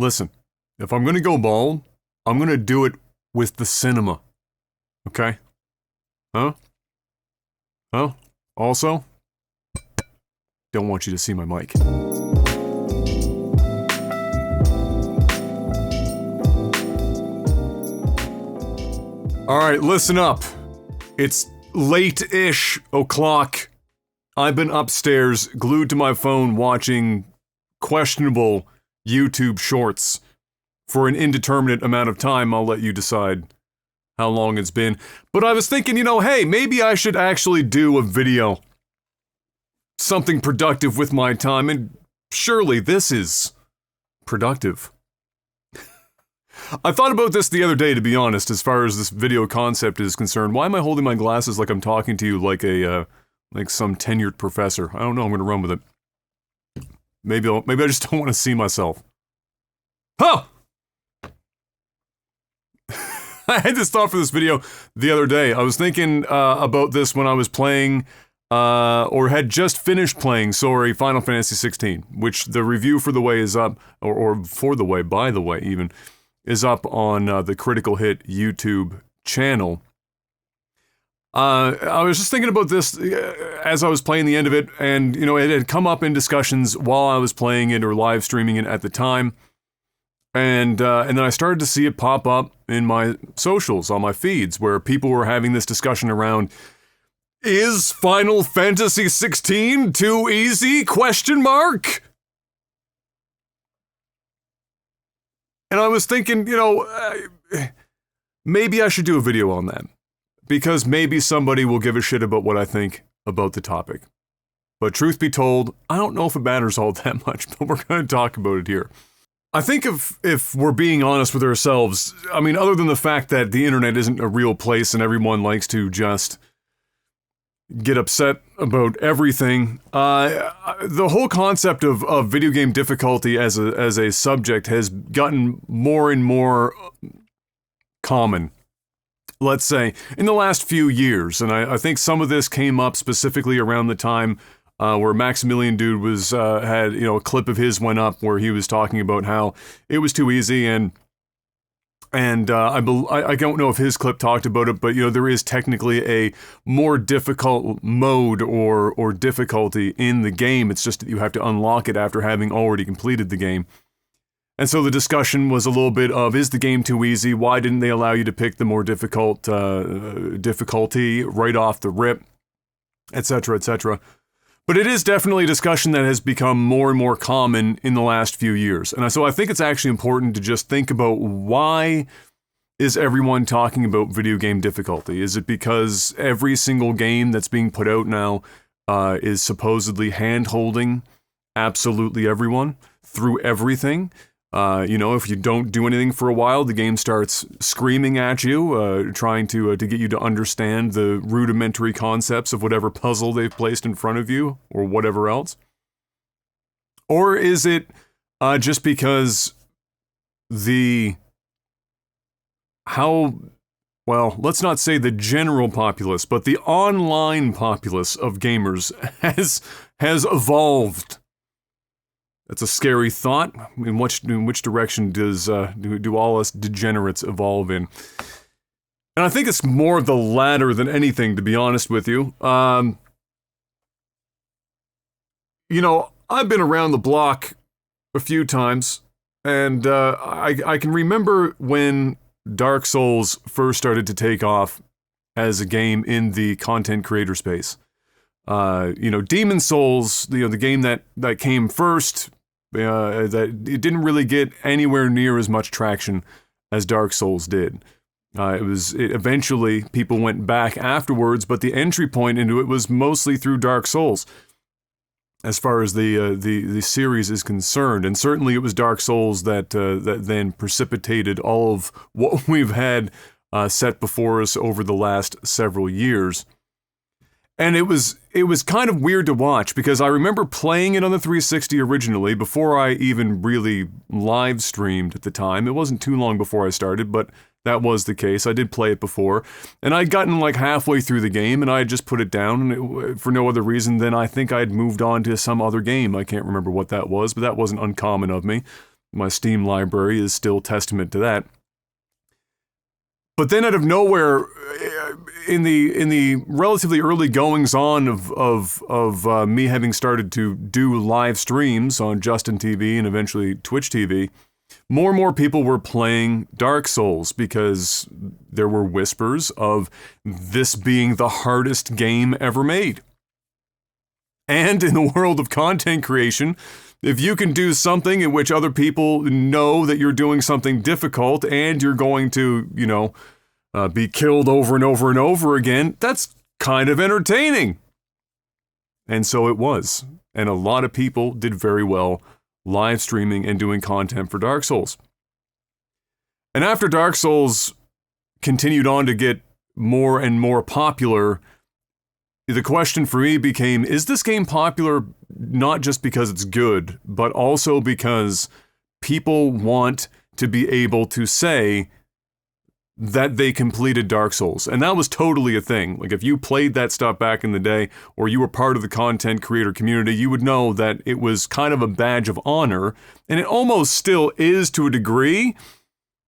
listen, if I'm going to go bald, I'm going to do it with the cinema. Okay? Huh? Also, don't want you to see my mic. Alright, listen up. It's late-ish o'clock. I've been upstairs, glued to my phone, watching questionable YouTube shorts for an indeterminate amount of time. I'll let you decide how long it's been. But I was thinking, hey, maybe I should actually do a video. Something productive with my time, and surely this is productive. I thought about this the other day, to be honest, as far as this video concept is concerned. Why am I holding my glasses like I'm talking to you like like some tenured professor? I don't know, I'm gonna run with it. Maybe I just don't want to see myself. Huh! I had this thought for this video the other day. I was thinking about this when I was playing, or had just finished playing, Final Fantasy 16, which the review for the way is up, or for the way, by the way, even, is up on the Critical Hit YouTube channel. I was just thinking about this as I was playing the end of it, and, it had come up in discussions while I was playing it or live streaming it at the time. And then I started to see it pop up in my socials, on my feeds, where people were having this discussion around, is Final Fantasy 16 too easy? ? And I was thinking, maybe I should do a video on that. Because maybe somebody will give a shit about what I think about the topic. But truth be told, I don't know if it matters all that much, but we're going to talk about it here. I think if we're being honest with ourselves, I mean, other than the fact that the internet isn't a real place and everyone likes to just get upset about everything, the whole concept of video game difficulty as a subject has gotten more and more common, let's say, in the last few years. And I think some of this came up specifically around the time where Maximilian Dude was had a clip of his went up where he was talking about how it was too easy, and I don't know if his clip talked about it, but there is technically a more difficult mode or difficulty in the game. It's just that you have to unlock it after having already completed the game. And so the discussion was a little bit of, is the game too easy? Why didn't they allow you to pick the more difficult difficulty right off the rip, etc., etc. But it is definitely a discussion that has become more and more common in the last few years. And so I think it's actually important to just think about, why is everyone talking about video game difficulty? Is it because every single game that's being put out now is supposedly hand-holding absolutely everyone through everything? If you don't do anything for a while, the game starts screaming at you, trying to get you to understand the rudimentary concepts of whatever puzzle they've placed in front of you, or whatever else. Or is it just because let's not say the general populace, but the online populace of gamers has evolved? That's a scary thought. In which direction do all us degenerates evolve in? And I think it's more of the latter than anything, to be honest with you. I've been around the block a few times, and I can remember when Dark Souls first started to take off as a game in the content creator space. Demon Souls, the game that came first, that it didn't really get anywhere near as much traction as Dark Souls did. Eventually people went back afterwards, but the entry point into it was mostly through Dark Souls, as far as the series is concerned. And certainly it was Dark Souls that then precipitated all of what we've had set before us over the last several years. And it was kind of weird to watch, because I remember playing it on the 360 originally, before I even really live streamed at the time. It wasn't too long before I started, but that was the case. I did play it before, and I'd gotten like halfway through the game, and I had just put it down for no other reason than I think I'd moved on to some other game. I can't remember what that was, but that wasn't uncommon of me. My Steam library is still testament to that. But then out of nowhere, in the relatively early goings on of me having started to do live streams on Justin TV and eventually Twitch TV, more and more people were playing Dark Souls because there were whispers of this being the hardest game ever made. And in the world of content creation, if you can do something in which other people know that you're doing something difficult and you're going to, be killed over and over and over again, that's kind of entertaining. And so it was. And a lot of people did very well live streaming and doing content for Dark Souls. And after Dark Souls continued on to get more and more popular, the question for me became, is this game popular not just because it's good, but also because people want to be able to say that they completed Dark Souls? And that was totally a thing. Like, if you played that stuff back in the day, or you were part of the content creator community, you would know that it was kind of a badge of honor, and it almost still is to a degree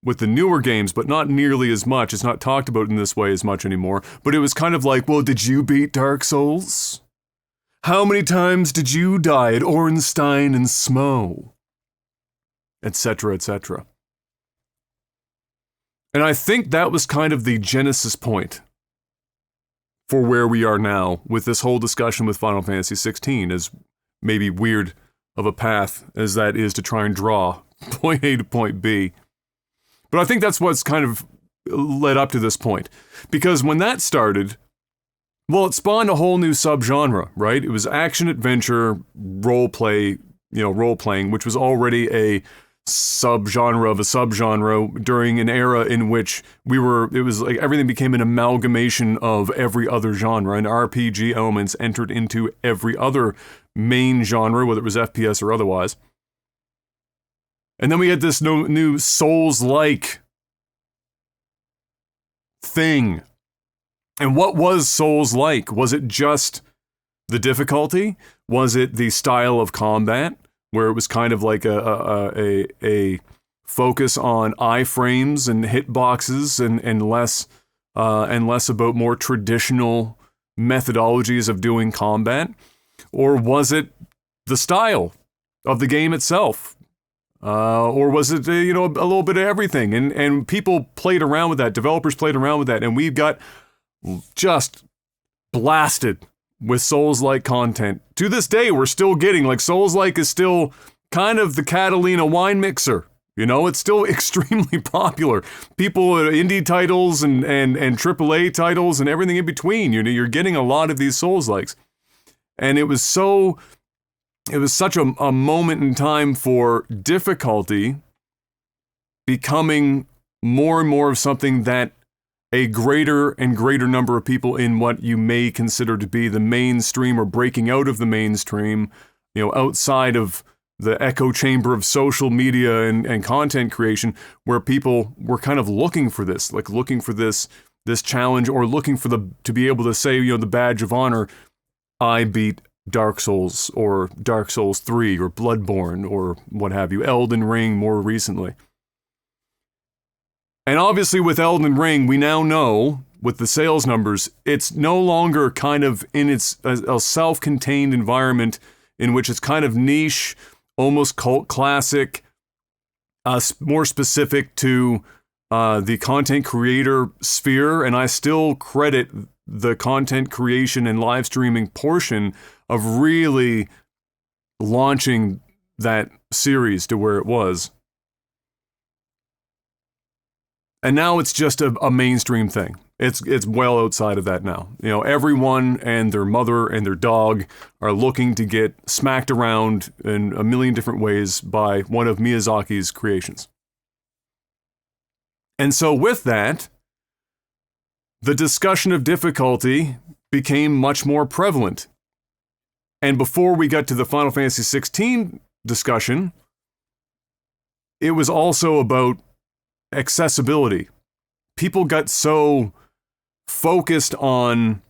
with the newer games, but not nearly as much. It's not talked about in this way as much anymore. But it was kind of like, well, did you beat Dark Souls? How many times did you die at Ornstein and Smo? Etc., etc. And I think that was kind of the genesis point for where we are now with this whole discussion with Final Fantasy XVI, as maybe weird of a path as that is to try and draw point A to point B. But I think that's what's kind of led up to this point. Because when that started, well, it spawned a whole new subgenre, right? It was action-adventure role-playing, which was already a subgenre of a subgenre during an era in which it was like everything became an amalgamation of every other genre, and RPG elements entered into every other main genre, whether it was FPS or otherwise. And then we had this new Souls-like thing. And what was Souls-like? Was it just the difficulty? Was it the style of combat, where it was kind of like a focus on iframes and hitboxes and less about more traditional methodologies of doing combat? Or was it the style of the game itself? Or was it, a little bit of everything? And people played around with that. Developers played around with that. And we got just blasted with Souls-like content. To this day, we're still getting, Souls-like is still kind of the Catalina wine mixer. It's still extremely popular. People, indie titles and AAA titles and everything in between. You're getting a lot of these Souls-likes. And it was such a moment in time for difficulty becoming more and more of something that a greater and greater number of people in what you may consider to be the mainstream or breaking out of the mainstream, outside of the echo chamber of social media and content creation, where people were kind of looking for this, looking for this challenge, or looking for to be able to say, the badge of honor, I beat Dark Souls, or Dark Souls 3, or Bloodborne, or what have you, Elden Ring more recently. And obviously with Elden Ring, we now know, with the sales numbers, it's no longer kind of in a self-contained environment in which it's kind of niche, almost cult classic, more specific to the content creator sphere, and I still credit the content creation and live streaming portion of really launching that series to where it was. And now it's just a mainstream thing. It's well outside of that now. Everyone and their mother and their dog are looking to get smacked around in a million different ways by one of Miyazaki's creations. And so with that, the discussion of difficulty became much more prevalent. And before we got to the Final Fantasy XVI discussion, it was also about accessibility. People got so focused on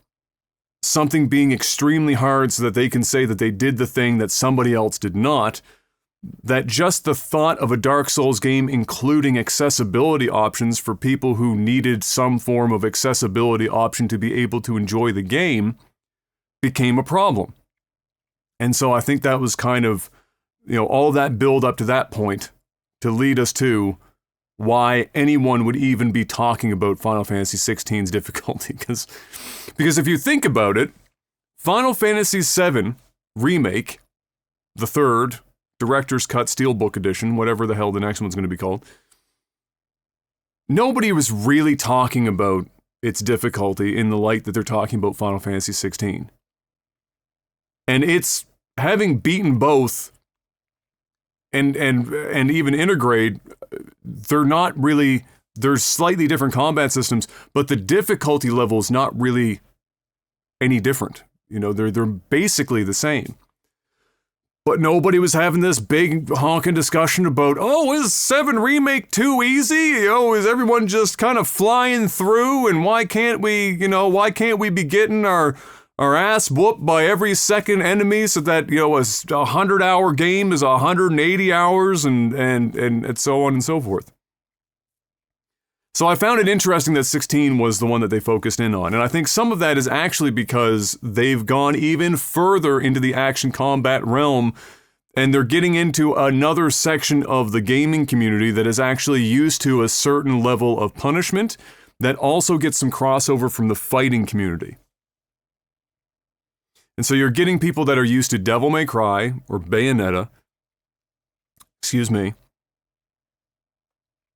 something being extremely hard so that they can say that they did the thing that somebody else did not, that just the thought of a Dark Souls game including accessibility options for people who needed some form of accessibility option to be able to enjoy the game became a problem. And so I think that was kind of, all that build up to that point to lead us to why anyone would even be talking about Final Fantasy XVI's difficulty. Because if you think about it, Final Fantasy VII Remake, the third, Director's Cut Steelbook Edition, whatever the hell the next one's going to be called, nobody was really talking about its difficulty in the light that they're talking about Final Fantasy XVI. And it's having beaten both and even Intergrade, they're not really, there's slightly different combat systems, but the difficulty level is not really any different. They're basically the same. But nobody was having this big honking discussion about, is 7 Remake too easy? Is everyone just kind of flying through? And why can't we be getting our ass whooped by every second enemy so that, a 100-hour game is 180 hours and so on and so forth. So I found it interesting that 16 was the one that they focused in on. And I think some of that is actually because they've gone even further into the action combat realm, and they're getting into another section of the gaming community that is actually used to a certain level of punishment that also gets some crossover from the fighting community. And so you're getting people that are used to Devil May Cry or Bayonetta,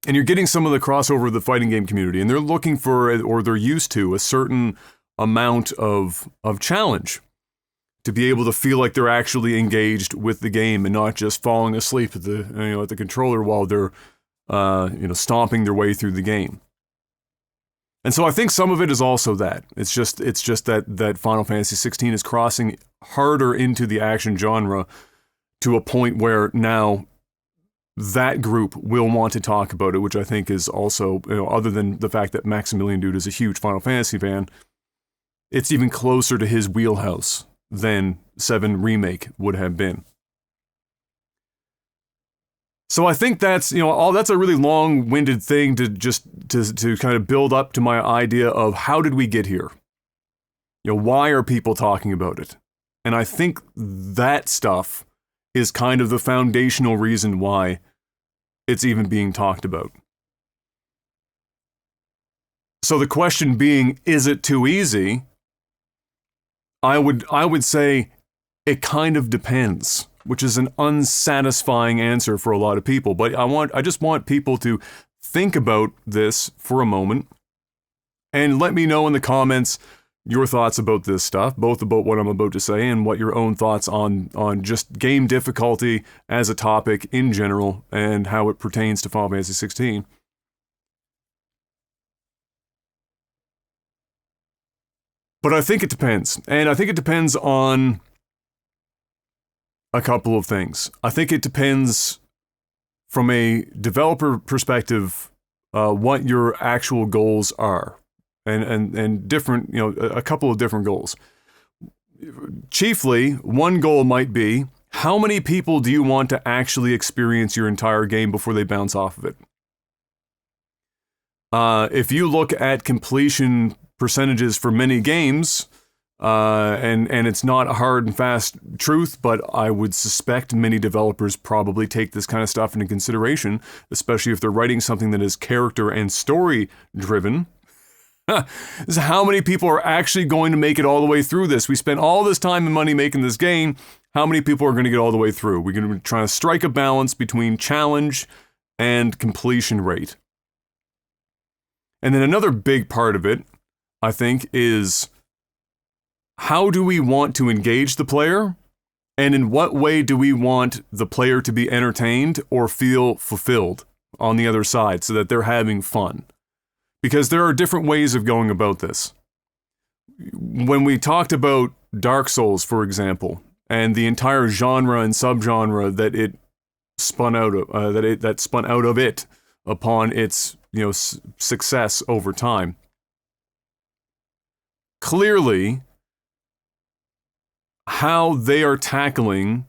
and you're getting some of the crossover of the fighting game community, and they're looking for, or they're used to, a certain amount of challenge to be able to feel like they're actually engaged with the game and not just falling asleep at the controller while they're stomping their way through the game. And so I think some of it is also that. It's just that Final Fantasy XVI is crossing harder into the action genre to a point where now that group will want to talk about it, which I think is also, other than the fact that Maximilian Dude is a huge Final Fantasy fan, it's even closer to his wheelhouse than 7 Remake would have been. So I think that's, that's a really long-winded thing to kind of build up to my idea of how did we get here? Why are people talking about it? And I think that stuff is kind of the foundational reason why it's even being talked about. So the question being, is it too easy? I would say it kind of depends, which is an unsatisfying answer for a lot of people. But I just want people to think about this for a moment and let me know in the comments your thoughts about this stuff, both about what I'm about to say and what your own thoughts on just game difficulty as a topic in general and how it pertains to Final Fantasy XVI. But I think it depends. And I think it depends on a couple of things. I think it depends from a developer perspective what your actual goals are. And different, a couple of different goals. Chiefly, one goal might be, how many people do you want to actually experience your entire game before they bounce off of it? If you look at completion percentages for many games, and it's not a hard and fast truth, but I would suspect many developers probably take this kind of stuff into consideration, especially if they're writing something that is character and story driven. This is how many people are actually going to make it all the way through this. We spent all this time and money making this game. How many people are going to get all the way through? We're going to try to strike a balance between challenge and completion rate. And then another big part of it, I think, is how do we want to engage the player? And in what way do we want the player to be entertained or feel fulfilled on the other side so that they're having fun? Because there are different ways of going about this. When we talked about Dark Souls, for example, and the entire genre and subgenre that it spun out of, that spun out of it upon its success over time, clearly, how they are tackling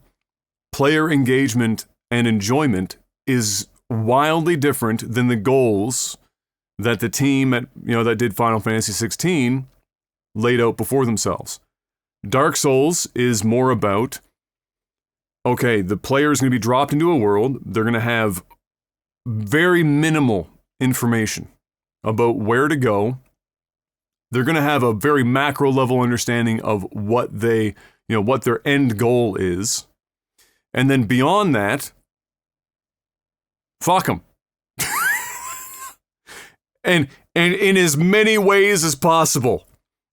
player engagement and enjoyment is wildly different than the goals that the team that did Final Fantasy 16 laid out before themselves. Dark Souls is more about, okay, the player is going to be dropped into a world. They're going to have very minimal information about where to go. They're going to have a very macro level understanding of what what their end goal is. And then beyond that, fuck them. and in as many ways as possible.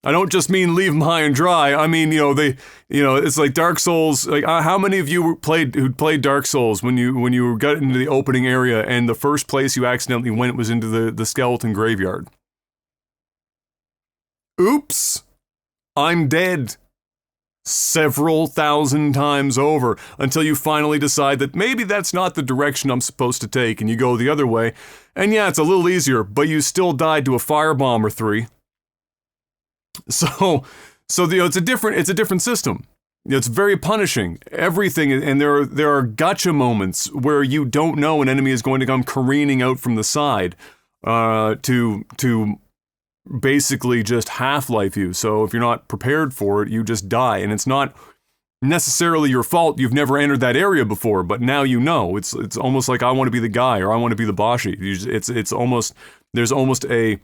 I don't just mean leave them high and dry. I mean, it's like Dark Souls. Like, how many of you who played Dark Souls when you got into the opening area and the first place you accidentally went was into the skeleton graveyard? Oops, I'm dead. Several thousand times over until you finally decide that maybe that's not the direction I'm supposed to take, and you go the other way. And yeah, it's a little easier, but you still died to a firebomb or 3. So it's a different system. It's very punishing. Everything, and there are gotcha moments where you don't know an enemy is going to come careening out from the side to basically just half-life you. So if you're not prepared for it, you just die. And it's not necessarily your fault. You've never entered that area before, but now you know. It's almost like I want to be the guy or I want to be the Bashi. It's almost, there's almost a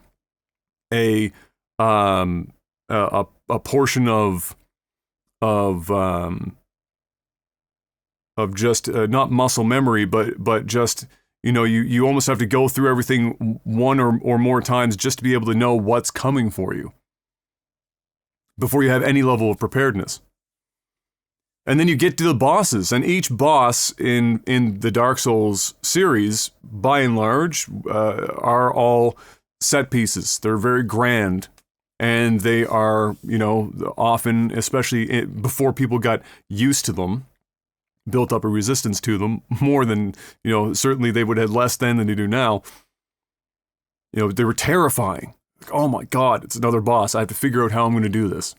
portion of just not muscle memory, but just, you almost have to go through everything one or more times just to be able to know what's coming for you before you have any level of preparedness. And then you get to the bosses, and each boss in the Dark Souls series, by and large, are all set pieces. They're very grand, and they are, often, especially before people got used to them, built up a resistance to them more than, certainly they would have less then than they do now. They were terrifying. Like, oh my God, it's another boss. I have to figure out how I'm going to do this.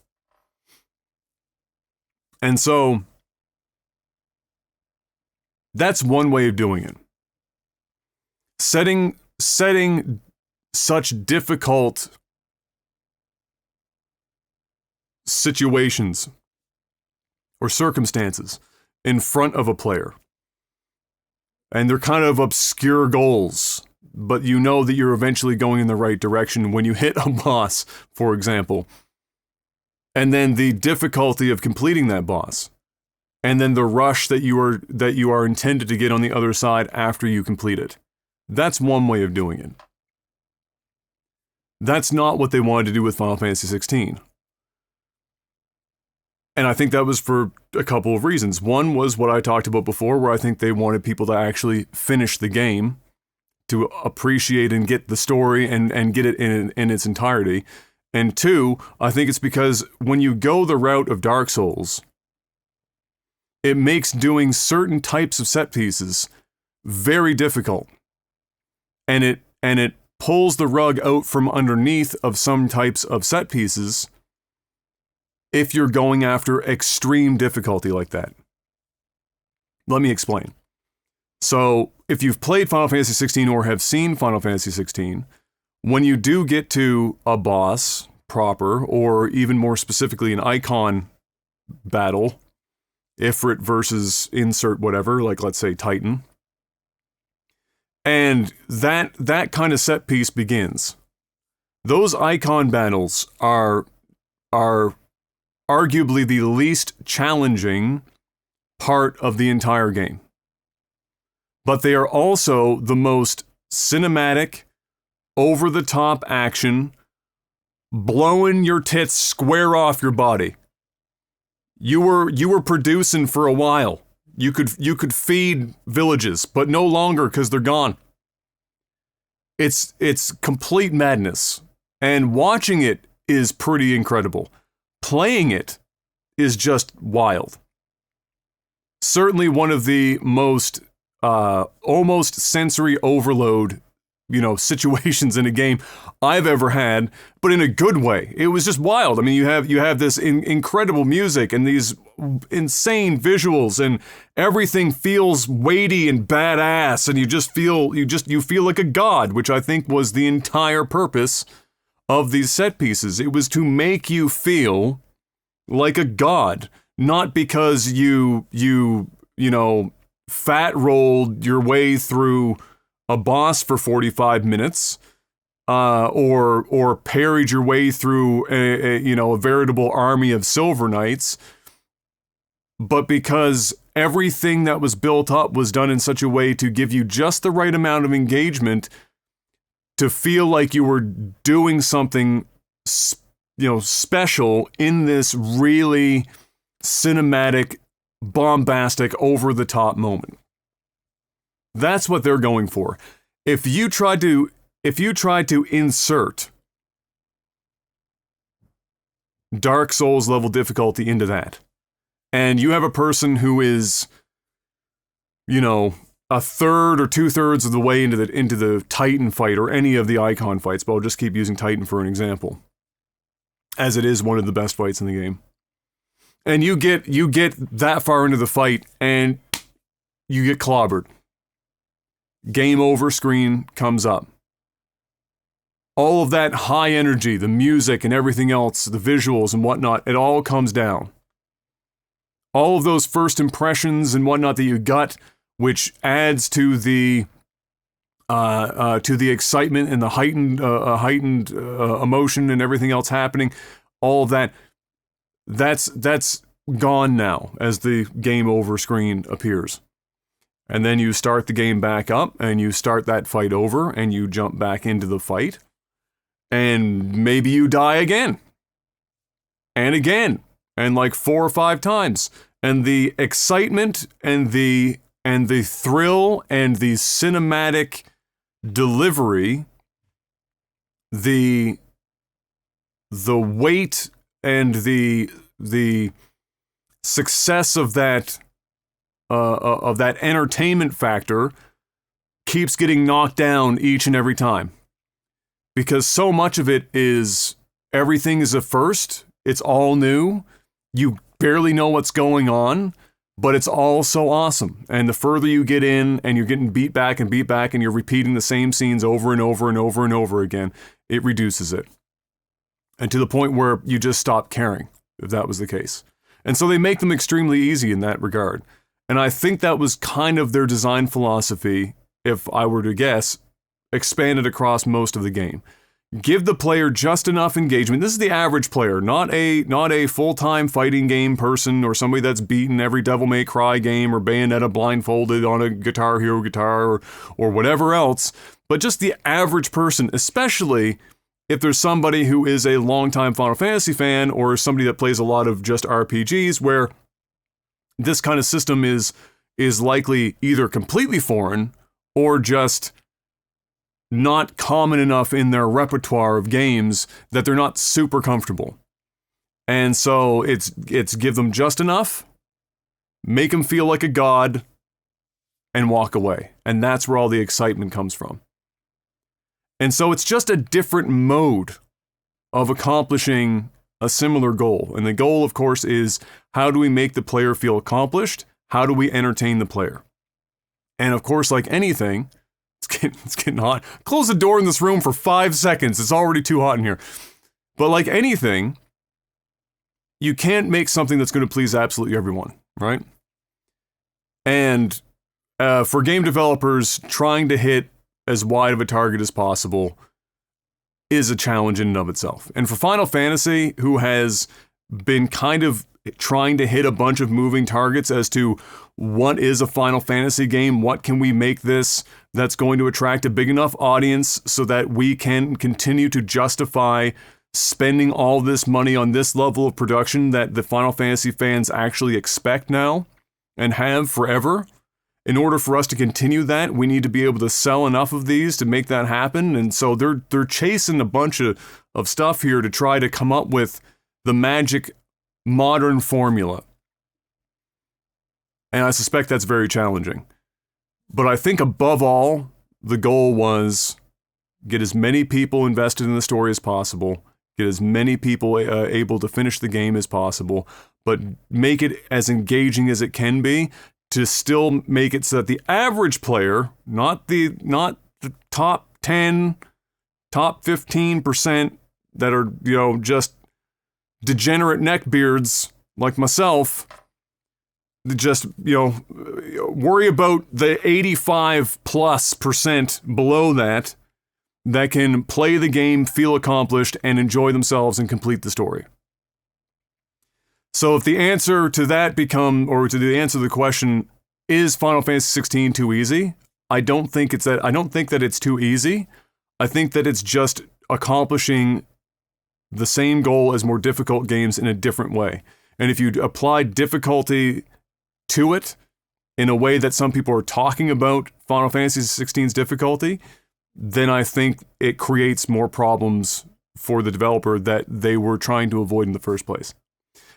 And so that's one way of doing it. Setting such difficult situations or circumstances in front of a player. And they're kind of obscure goals, but you know that you're eventually going in the right direction when you hit a boss, for example. And then the difficulty of completing that boss. And then the rush that you are intended to get on the other side after you complete it. That's one way of doing it. That's not what they wanted to do with Final Fantasy 16. And I think that was for a couple of reasons. One was what I talked about before, where I think they wanted people to actually finish the game, to appreciate and get the story and get it in its entirety. And 2, I think it's because when you go the route of Dark Souls, it makes doing certain types of set pieces very difficult. And it pulls the rug out from underneath of some types of set pieces if you're going after extreme difficulty like that. Let me explain. So, if you've played Final Fantasy 16 or have seen Final Fantasy 16, when you do get to a boss proper, or even more specifically an icon battle, Ifrit versus insert whatever, like let's say Titan, and that kind of set piece begins. Those icon battles are arguably the least challenging part of the entire game. But they are also the most cinematic, over-the-top action, blowing your tits square off your body. You were producing for a while. You could feed villages, but no longer because they're gone. It's complete madness. And watching it is pretty incredible. Playing it is just wild. Certainly one of the most almost sensory overload situations in a game I've ever had, but in a good way. It was just wild. I mean, you have this incredible music and these insane visuals, and everything feels weighty and badass, and you feel like a god, which I think was the entire purpose of these set pieces. It was to make you feel like a god, not because you fat rolled your way through a boss for 45 minutes, or parried your way through a veritable army of Silver Knights, but because everything that was built up was done in such a way to give you just the right amount of engagement to feel like you were doing something, special in this really cinematic, bombastic, over-the-top moment. That's what they're going for. If you try to insert Dark Souls level difficulty into that, and you have a person who is, a third or 2/3 of the way into the Titan fight or any of the Icon fights, but I'll just keep using Titan for an example, as it is one of the best fights in the game. And you get that far into the fight and you get clobbered. Game over screen comes up. All of that high energy, the music and everything else, the visuals and whatnot, it all comes down. All of those first impressions and whatnot that you got, which adds to the excitement and the heightened emotion and everything else happening, all of that's gone now as the game over screen appears. And then you start the game back up and you start that fight over and you jump back into the fight, and maybe you die again and again and like 4 or 5 times, and the excitement and the thrill and the cinematic delivery, the weight and the success of that entertainment factor keeps getting knocked down each and every time, because so much of it is everything is a first. It's all new. You barely know what's going on, but it's all so awesome. And the further you get in and you're getting beat back and you're repeating the same scenes over and over and over and over again, it reduces it. And to the point where you just stop caring, if that was the case. And so they make them extremely easy in that regard. And I think that was kind of their design philosophy, if I were to guess, expanded across most of the game. Give the player just enough engagement. This is the average player, not a full-time fighting game person or somebody that's beaten every Devil May Cry game or Bayonetta blindfolded on a Guitar Hero guitar or whatever else, but just the average person, especially if there's somebody who is a longtime Final Fantasy fan or somebody that plays a lot of just RPGs, where this kind of system is likely either completely foreign or just not common enough in their repertoire of games that they're not super comfortable. And so it's give them just enough, make them feel like a god, and walk away. And that's where all the excitement comes from. And so it's just a different mode of accomplishing a similar goal. And the goal, of course, is how do we make the player feel accomplished? How do we entertain the player? And of course, like anything, it's getting hot. Close the door in this room for 5 seconds. It's already too hot in here. But like anything, you can't make something that's going to please absolutely everyone, right? And for game developers, trying to hit as wide of a target as possible is a challenge in and of itself. And for Final Fantasy, who has been kind of trying to hit a bunch of moving targets as to what is a Final Fantasy game, what can we make this that's going to attract a big enough audience so that we can continue to justify spending all this money on this level of production that the Final Fantasy fans actually expect now and have forever. In order for us to continue that, we need to be able to sell enough of these to make that happen. And so they're chasing a bunch of stuff here to try to come up with the magic modern formula. And I suspect that's very challenging. But I think above all, the goal was get as many people invested in the story as possible, get as many people able to finish the game as possible, but make it as engaging as it can be to still make it so that the average player, not the top 10, top 15% that are, you know, just degenerate neckbeards like myself, just, you know, worry about the 85+% below that can play the game, feel accomplished, and enjoy themselves and complete the story. So if the answer to that or to the answer to the question, is Final Fantasy 16 too easy? I don't think that it's too easy. I think that it's just accomplishing the same goal as more difficult games in a different way. And if you apply difficulty to it in a way that some people are talking about Final Fantasy 16's difficulty, then I think it creates more problems for the developer that they were trying to avoid in the first place.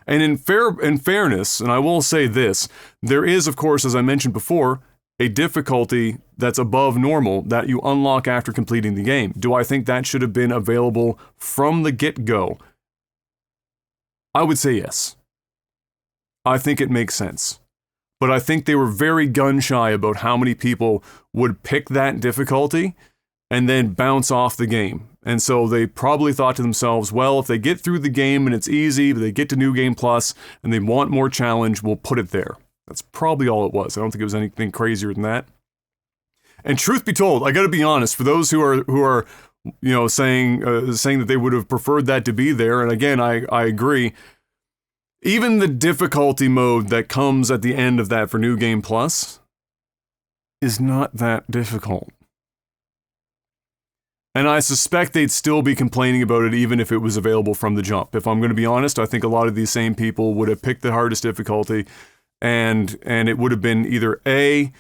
And in fairness, and I will say this, there is, of course, as I mentioned before, a difficulty that's above normal that you unlock after completing the game. Do I think that should have been available from the get-go? I would say yes. I think it makes sense. But I think they were very gun-shy about how many people would pick that difficulty and then bounce off the game. And so they probably thought to themselves, well, if they get through the game and it's easy, but they get to New Game Plus and they want more challenge, we'll put it there. That's probably all it was. I don't think it was anything crazier than that. And truth be told, I got to be honest, for those who are you know, saying that they would have preferred that to be there, and again, I agree. Even the difficulty mode that comes at the end of that for New Game Plus is not that difficult. And I suspect they'd still be complaining about it even if it was available from the jump. If I'm going to be honest, I think a lot of these same people would have picked the hardest difficulty, and it would have been either A,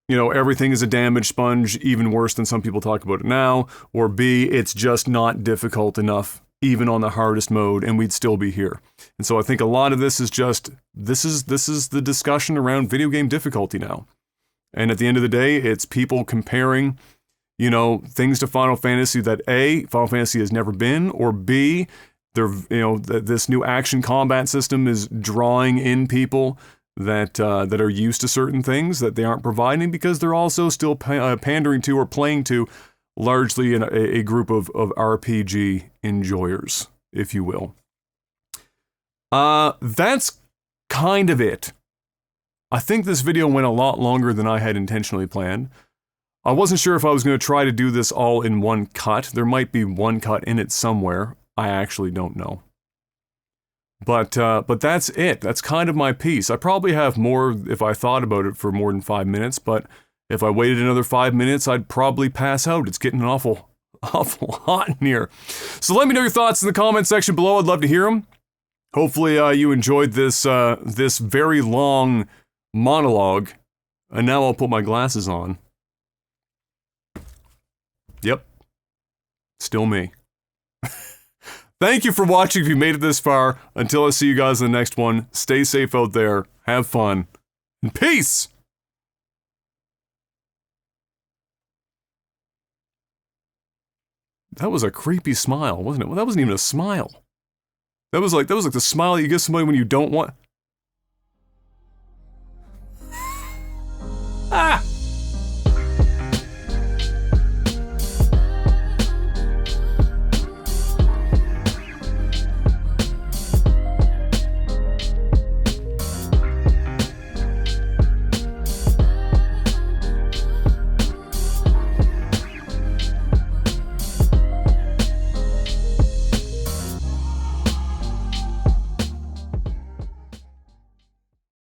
you know, everything is a damage sponge, even worse than some people talk about it now, or B, it's just not difficult enough, even on the hardest mode, and we'd still be here. And so I think a lot of this is just, this is the discussion around video game difficulty now. And at the end of the day, it's people comparing, you know, things to Final Fantasy that A, Final Fantasy has never been, or B, this new action combat system is drawing in people that are used to certain things that they aren't providing because they're also still pandering to or playing to largely a group of RPG enjoyers, if you will. That's kind of it. I think this video went a lot longer than I had intentionally planned. I wasn't sure if I was going to try to do this all in one cut. There might be one cut in it somewhere. I actually don't know. But that's it. That's kind of my piece. I probably have more if I thought about it for more than 5 minutes, but if I waited another 5 minutes, I'd probably pass out. It's getting awful hot in here. So let me know your thoughts in the comment section below. I'd love to hear them. Hopefully you enjoyed this very long monologue. And now I'll put my glasses on. Yep. Still me. Thank you for watching if you made it this far. Until I see you guys in the next one, stay safe out there, have fun, and peace! That was a creepy smile, wasn't it? Well, that wasn't even a smile. That was like the smile you give somebody when you don't want... Ah!